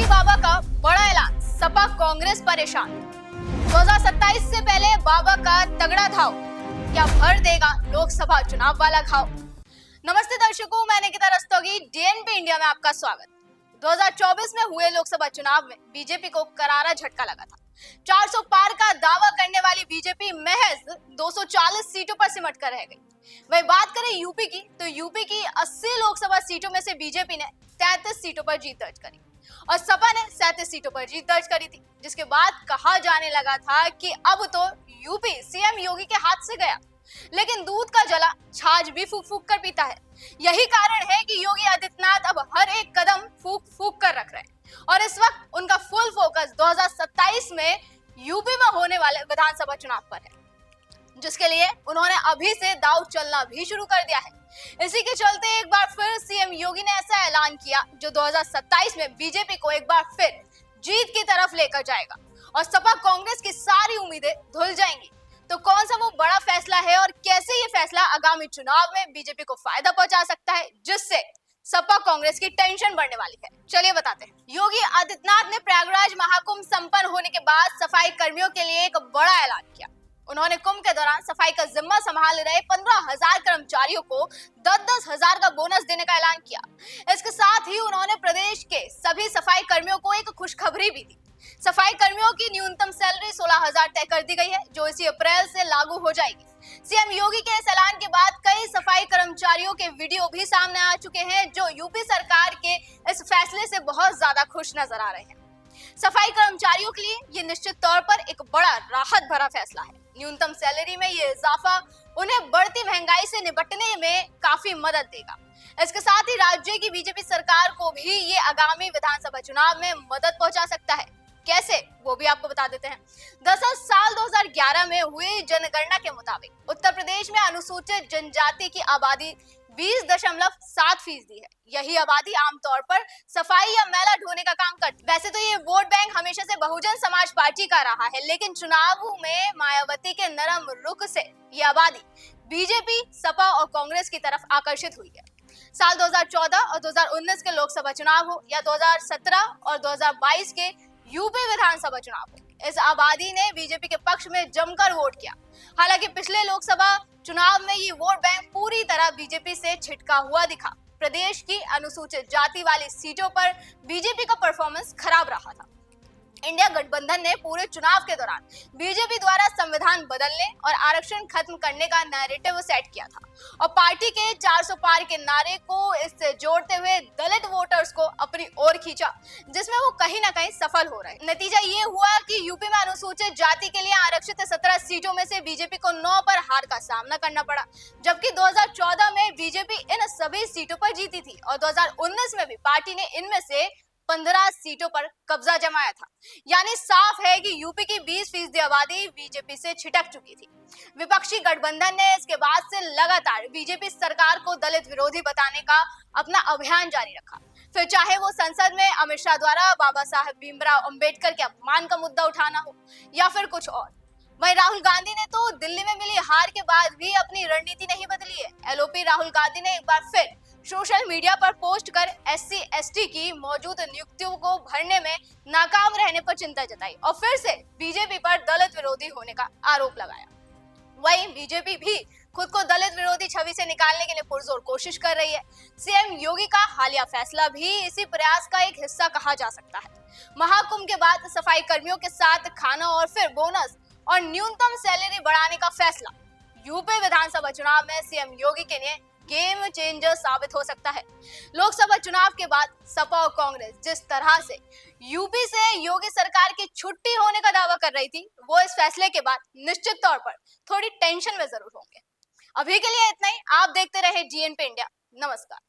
बाबा का बड़ा ऐलान, सपा कांग्रेस परेशान। 2027 से पहले बाबा का तगड़ा धाव, क्या भर देगा लोकसभा चुनाव वाला घाव। नमस्ते दर्शकों, मैं निकिता रस्तोगी, डीएनपी इंडिया में आपका स्वागत। 2024 में हुए लोकसभा चुनाव में बीजेपी को करारा झटका लगा था। 400 पार का दावा करने वाली बीजेपी महज 240 सीटों पर सिमट कर रह गई। वही बात करें यूपी की, तो यूपी की 80 लोकसभा सीटों में से बीजेपी ने 33 सीटों पर जीत दर्ज करी और सपा ने 37 सीटों पर जीत दर्ज करी थी, जिसके बाद कहा जाने लगा था कि अब तो यूपी सीएम योगी के हाथ से गया। लेकिन दूध का जला छाछ भी फूक फूक कर पीता है। यही कारण है कि योगी आदित्यनाथ अब हर एक कदम फूक फूक कर रख रहे हैं और इस वक्त उनका फुल फोकस 2027 में यूपी में होने वाले विधानसभा चुनाव पर है, जिसके लिए उन्होंने अभी से दांव चलना भी शुरू कर दिया है। इसी के चलते एक बार फिर सीएम योगी ने ऐसा ऐलान किया जो 2027 में बीजेपी को एक बार फिर जीत की तरफ लेकर जाएगा और सपा कांग्रेस की सारी उम्मीदें धुल जाएंगी। तो कौन सा वो बड़ा फैसला है और कैसे ये फैसला आगामी चुनाव में बीजेपी को फायदा पहुंचा सकता है, जिससे सपा कांग्रेस की टेंशन बढ़ने वाली है, चलिए बताते हैं। योगी आदित्यनाथ ने प्रयागराज महाकुंभ संपन्न होने के बाद सफाई कर्मियों के लिए एक बड़ा ऐलान किया। उन्होंने कुंभ के दौरान सफाई का जिम्मा संभाल रहे 15,000 कर्मचारियों को 10-10 हजार का बोनस देने का ऐलान किया। इसके साथ ही उन्होंने प्रदेश के सभी सफाई कर्मियों को एक खुशखबरी भी दी। सफाई कर्मियों की न्यूनतम सैलरी 16,000 तय कर दी गई है, जो इसी अप्रैल से लागू हो जाएगी। सीएम योगी के इस ऐलान के बाद कई सफाई कर्मचारियों के वीडियो भी सामने आ चुके हैं, जो यूपी सरकार के इस फैसले से बहुत ज्यादा खुश नजर आ रहे हैं। सफाई कर्मचारियों के लिए ये निश्चित तौर पर एक बड़ा राहत भरा फैसला है। न्यूनतम सैलरी में ये इजाफा उन्हें बढ़ती महंगाई से निपटने में काफी मदद देगा। इसके साथ ही राज्य की बीजेपी सरकार को भी ये आगामी विधानसभा चुनाव में मदद पहुंचा सकता है। कैसे, वो भी आपको बता देते हैं। दरअसल साल 2011 में हुई जनगणना के मुताबिक उत्तर प्रदेश में अनुसूचित जनजाति की आबादी 20.7% है। यही आबादी आमतौर पर सफाई या मैला ढोने का काम करती है। वैसे तो ये वोट बैंक हमेशा से बहुजन समाज पार्टी का रहा है, लेकिन चुनावों में मायावती के नरम रुख से ये आबादी बीजेपी, सपा और कांग्रेस की तरफ आकर्षित हुई है। साल 2014 और 2019 के लोकसभा चुनाव हो या 2017 और 2022 के यूपी विधानसभा चुनाव हो, इस आबादी ने बीजेपी के पक्ष में जमकर वोट किया। हालांकि पिछले लोकसभा चुनाव में ये वोट बैंक पूरी तरह बीजेपी से छिटका हुआ दिखा। प्रदेश की अनुसूचित जाति वाली सीटों पर बीजेपी का परफॉर्मेंस खराब रहा था। इंडिया गठबंधन ने पूरे चुनाव के दौरान बीजेपी द्वारा संविधान बदलने और आरक्षण खत्म करने का नैरेटिव सेट किया था और पार्टी के 400 पार के नारे को इससे जोड़ते हुए दलित वोटर्स को अपनी ओर खींचा, जिसमें वो कहीं ना कहीं सफल हो रहे। नतीजा ये हुआ कि यूपी में अनुसूचित जाति के लिए आरक्षित 17 सीटों में से बीजेपी को 9 पर हार का सामना करना पड़ा, जबकि 2014 में बीजेपी इन सभी सीटों पर जीती थी और 2019 में भी पार्टी ने इनमें से 15 सीटों पर कब्जा जमाया था। यानी साफ है कि यूपी की 20% आबादी बीजेपी से छिटक चुकी थी। विपक्षी गठबंधन ने इसके बाद से लगातार बीजेपी सरकार को दलित विरोधी बताने का अपना अभियान जारी रखा, फिर चाहे वो संसद में अमित शाह द्वारा बाबा साहेब भीमराव अंबेडकर के अपमान का मुद्दा उठाना हो या फिर कुछ और। वहीं राहुल गांधी ने तो दिल्ली में मिली हार के बाद भी अपनी रणनीति नहीं बदली है। एलओपी राहुल गांधी ने एक बार फिर सोशल मीडिया पर पोस्ट कर SC/ST की मौजूद नियुक्तियों को भरने में नाकाम रहने पर चिंता जताई और फिर से बीजेपी पर दलित विरोधी होने का आरोप लगाया। वहीं बीजेपी भी खुद को दलित विरोधी छवि से निकालने के लिए पुरजोर कोशिश कर रही है। सीएम योगी का हालिया फैसला भी इसी प्रयास का एक हिस्सा कहा जा सकता है। महाकुंभ के बाद सफाई कर्मियों के साथ खाना और फिर बोनस और न्यूनतम सैलरी बढ़ाने का फैसला यूपी विधानसभा चुनाव में सीएम योगी के लिए गेम चेंजर साबित हो सकता है। लोकसभा चुनाव के बाद सपा और कांग्रेस जिस तरह से यूपी से योगी सरकार की छुट्टी होने का दावा कर रही थी, वो इस फैसले के बाद निश्चित तौर पर थोड़ी टेंशन में जरूर होंगे। अभी के लिए इतना ही। आप देखते रहे डीएनपी इंडिया। नमस्कार।